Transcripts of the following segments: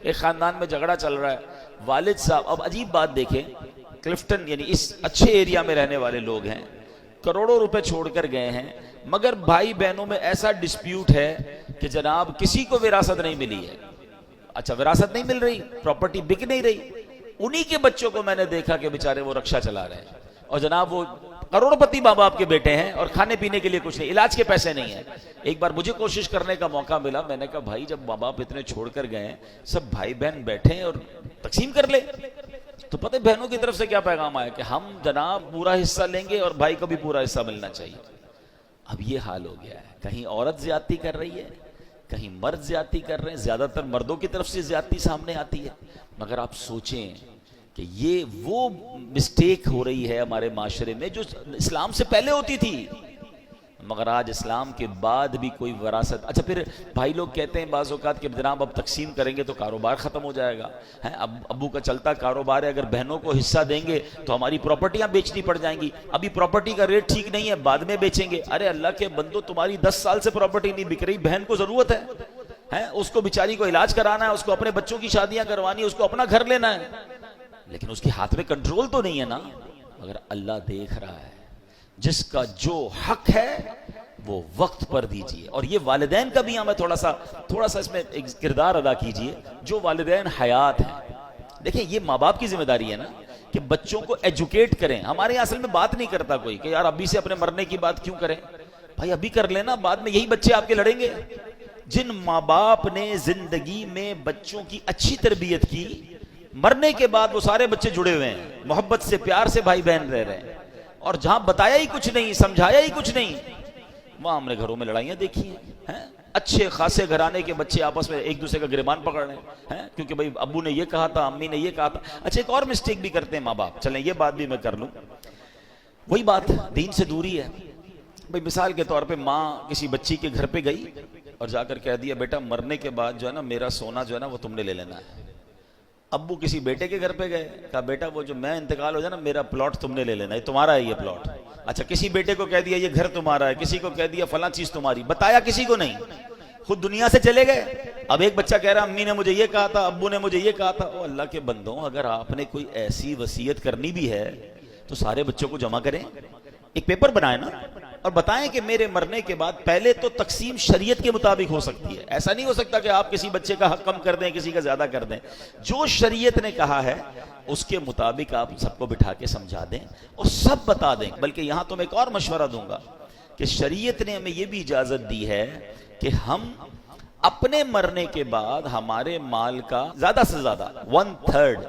ایک خاندان میں جھگڑا چل رہا ہے، والد صاحب، اب عجیب بات دیکھیں، کلفٹن یعنی اس اچھے ایریا میں رہنے والے لوگ ہیں، کروڑوں روپے چھوڑ کر گئے ہیں، مگر بھائی بہنوں میں ایسا ڈسپیوٹ ہے کہ جناب کسی کو وراثت نہیں ملی ہے۔ اچھا وراثت نہیں مل رہی، پراپرٹی بک نہیں رہی، انہی کے بچوں کو میں نے دیکھا کہ بیچارے وہ رکشا چلا رہے ہیں، اور جناب وہ کروڑ پتی ماں باپ کے بیٹے ہیں اور کھانے پینے کے لیے کچھ نہیں، علاج کے پیسے نہیں ہیں۔ ایک بار مجھے کوشش کرنے کا موقع ملا، میں نے کہا بھائی جب ماں باپ اتنے چھوڑ کر گئے ہیں، سب بھائی بہن بیٹھے ہیں اور تقسیم کر لے۔ تو پتہ بہنوں کی طرف سے کیا پیغام آیا کہ ہم جناب پورا حصہ لیں گے اور بھائی کو بھی پورا حصہ ملنا چاہیے۔ اب یہ حال ہو گیا ہے، کہیں عورت زیادتی کر رہی ہے، کہیں مرد زیادتی کر رہے ہیں، زیادہ تر مردوں کی طرف سے زیادتی سامنے آتی ہے۔ مگر آپ سوچیں کہ یہ وہ مسٹیک ہو رہی ہے ہمارے معاشرے میں جو اسلام سے پہلے ہوتی تھی، مگر آج اسلام کے بعد بھی کوئی وراثت۔ اچھا پھر بھائی لوگ کہتے ہیں بعض اوقات کہ جناب اب تقسیم کریں گے تو کاروبار ختم ہو جائے گا، اب ابو کا چلتا کاروبار ہے، اگر بہنوں کو حصہ دیں گے تو ہماری پراپرٹیاں بیچنی پڑ جائیں گی، ابھی پراپرٹی کا ریٹ ٹھیک نہیں ہے، بعد میں بیچیں گے۔ ارے اللہ کے بندو، تمہاری 10 سال سے پراپرٹی نہیں بک رہی، بہن کو ضرورت ہے، اس کو بیچاری کو علاج کرانا ہے، اس کو اپنے بچوں کی شادیاں کروانی ہے، اس کو اپنا گھر لینا ہے، لیکن اس کے ہاتھ میں کنٹرول تو نہیں ہے نا۔ مگر اللہ دیکھ رہا ہے، جس کا جو حق ہے وہ وقت پر دیجئے۔ اور یہ والدین کا بھی ہمیں تھوڑا سا اس میں ایک کردار ادا کیجئے، جو والدین حیات ہیں۔ دیکھیں یہ ماں باپ کی ذمہ داری ہے نا کہ بچوں کو ایجوکیٹ کریں۔ ہمارے یہاں اصل میں بات نہیں کرتا کوئی کہ یار ابھی سے اپنے مرنے کی بات کیوں کریں، بھائی ابھی کر لینا، بعد میں یہی بچے آپ کے لڑیں گے۔ جن ماں باپ نے زندگی میں بچوں کی اچھی تربیت کی، مرنے کے بعد وہ سارے بچے جڑے ہوئے ہیں، محبت سے پیار سے بھائی بہن رہ رہے ہیں، اور جہاں بتایا ہی کچھ نہیں، سمجھایا ہی کچھ نہیں، وہاں ہم نے گھروں میں لڑائیاں دیکھی ہیں۔ اچھے خاصے گھرانے کے بچے آپس میں ایک دوسرے کا گریبان پکڑ رہے ہیں کیونکہ بھائی ابو نے یہ کہا تھا، امی نے یہ کہا تھا۔ اچھا ایک اور مسٹیک بھی کرتے ہیں ماں باپ، چلیں یہ بات بھی میں کر لوں، وہی بات دین سے دوری ہے۔ بھائی مثال کے طور پہ ماں کسی بچی کے گھر پہ گئی اور جا کر کہہ دیا بیٹا مرنے کے بعد جو ہے نا میرا سونا جو ہے نا وہ تم نے لے لینا ہے۔ ابو کسی بیٹے کے گھر پہ گئے، کہا بیٹا وہ جو میں انتقال ہو جائے نا میرا پلاٹ تم نے لے لینا، یہ تمہارا ہے یہ پلاٹ۔ اچھا کسی بیٹے کو کہہ دیا یہ گھر تمہارا ہے، کسی کو کہہ دیا فلاں چیز تمہاری، بتایا کسی کو نہیں، خود دنیا سے چلے گئے۔ اب ایک بچہ کہہ رہا امی نے مجھے یہ کہا تھا، ابو نے مجھے یہ کہا تھا۔ او اللہ کے بندوں، اگر آپ نے کوئی ایسی وصیت کرنی بھی ہے تو سارے بچوں کو جمع کریں، ایک پیپر بنائیں نا، اور بتائیں کہ میرے مرنے کے بعد پہلے تو تقسیم شریعت کے مطابق ہو سکتی ہے، ایسا نہیں ہو سکتا کہ آپ کسی بچے کا حق کم کر دیں، کسی کا زیادہ کر دیں۔ جو شریعت نے کہا ہے اس کے مطابق آپ سب کو بٹھا کے سمجھا دیں اور سب بتا دیں۔ بلکہ یہاں تو میں ایک اور مشورہ دوں گا کہ شریعت نے ہمیں یہ بھی اجازت دی ہے کہ ہم اپنے مرنے کے بعد ہمارے مال کا زیادہ سے زیادہ 1/3،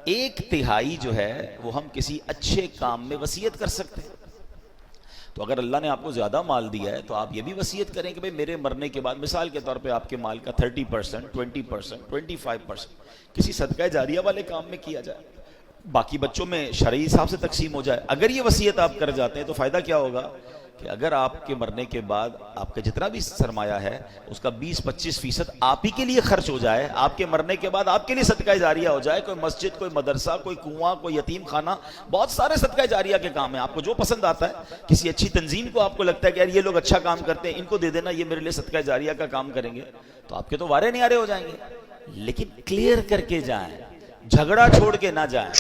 1/3 جو ہے وہ ہم کسی اچھے کام میں وصیت کر سکتے ہیں۔ تو اگر اللہ نے آپ کو زیادہ مال دیا ہے تو آپ یہ بھی وصیت کریں کہ بھئی میرے مرنے کے بعد مثال کے طور پہ آپ کے مال کا 30%، 20%، 25% کسی صدقہ جاریہ والے کام میں کیا جائے، باقی بچوں میں شرعی حساب سے تقسیم ہو جائے۔ اگر یہ وصیت آپ کر جاتے ہیں تو فائدہ کیا ہوگا کہ اگر آپ کے مرنے کے بعد آپ کا جتنا بھی سرمایہ ہے اس کا 20-25% آپ ہی کے لیے خرچ ہو جائے، آپ کے مرنے کے بعد آپ کے لیے صدقہ جاریہ ہو جائے، کوئی مسجد، کوئی مدرسہ، کوئی کنواں، کوئی یتیم خانہ، بہت سارے صدقہ جاریہ کے کام ہیں، آپ کو جو پسند آتا ہے، کسی اچھی تنظیم کو آپ کو لگتا ہے کہ یار یہ لوگ اچھا کام کرتے ہیں ان کو دے دینا، یہ میرے لیے صدقہ جاریہ کا کام کریں گے، تو آپ کے تو وارے نیارے ہو جائیں گے۔ لیکن کلیئر کر کے جائیں، جھگڑا چھوڑ کے نہ جائیں۔